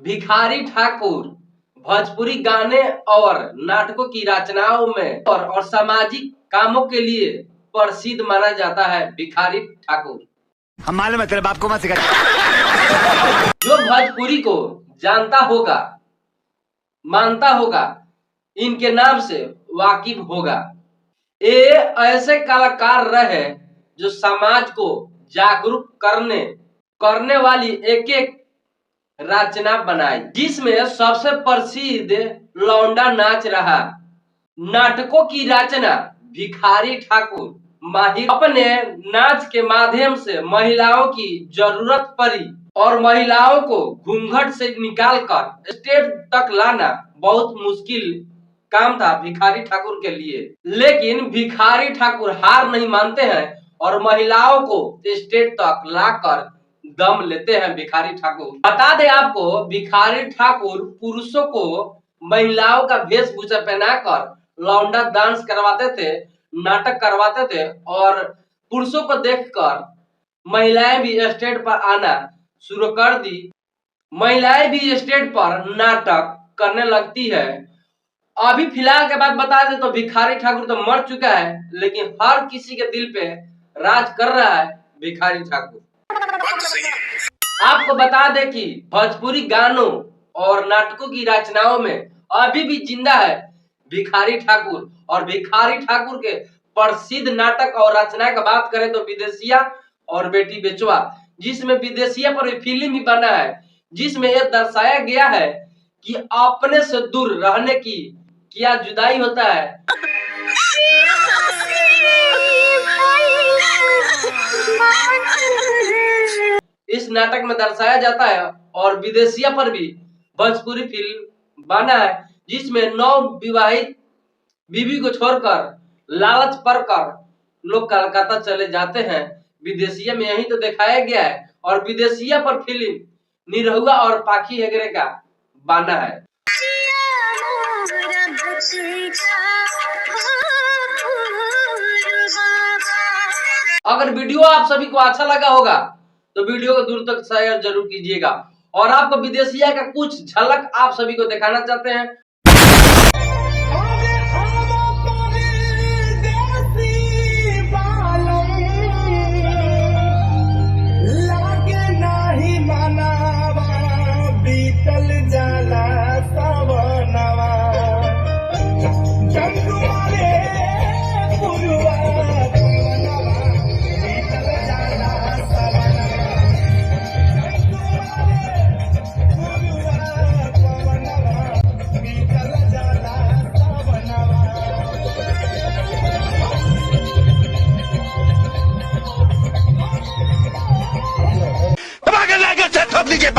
भिखारी ठाकुर भोजपुरी गाने और नाटकों की रचनाओं में और सामाजिक कामों के लिए प्रसिद्ध माना जाता है। भिखारी ठाकुर हम मालूम है तेरे बाप को मत सिखा। जो भोजपुरी को जानता होगा, मानता होगा, इनके नाम से वाकिफ होगा। ये ऐसे कलाकार रहे जो समाज को जागरूक करने वाली एक एक रचना बनाई, जिसमें सबसे प्रसिद्ध लौंडा नाच रहा। नाटकों की रचना भिखारी ठाकुर माहिर अपने नाच के माध्यम से महिलाओं की जरूरत पड़ी और महिलाओं को घूंघट से निकालकर स्टेज तक लाना बहुत मुश्किल काम था भिखारी ठाकुर के लिए। लेकिन भिखारी ठाकुर हार नहीं मानते हैं और महिलाओं को स्टेज तक लाकर दम लेते हैं। भिखारी ठाकुर बता दें आपको, भिखारी ठाकुर पुरुषों को महिलाओं का वेशभूषा पहनाकर लौंडा डांस करवाते थे, नाटक करवाते थे और पुरुषों को देखकर महिलाएं भी स्टेज पर आना शुरू कर दी। महिलाएं भी स्टेज पर नाटक करने लगती है। अभी फिलहाल के बात बता दें तो भिखारी ठाकुर तो मर चुका है, लेकिन हर किसी के दिल पे राज कर रहा है भिखारी ठाकुर। आपको बता दें कि भोजपुरी गानों और नाटकों की रचनाओं में अभी भी जिंदा है भिखारी ठाकुर। और भिखारी ठाकुर के प्रसिद्ध नाटक और रचना की बात करें तो विदेशिया और बेटी बेचवा, जिसमें विदेशिया पर भी फिल्म भी बना है, जिसमें यह दर्शाया गया है कि अपने से दूर रहने की क्या जुदाई होता है। इस नाटक में दर्शाया जाता है और विदेशिया पर भी भोजपुरी फिल्म बना है, जिसमें नव विवाहित बीवी को छोड़कर लालच पर लोग कलकत्ता चले जाते हैं। विदेशिया में यही तो दिखाया गया है और विदेशिया पर फिल्म निरहुआ और पाखी हेगड़े का बना है। अगर वीडियो आप सभी को अच्छा लगा होगा तो वीडियो को दूर तक शेयर जरूर कीजिएगा और आपको विदेशिया का कुछ झलक आप सभी को दिखाना चाहते हैं। के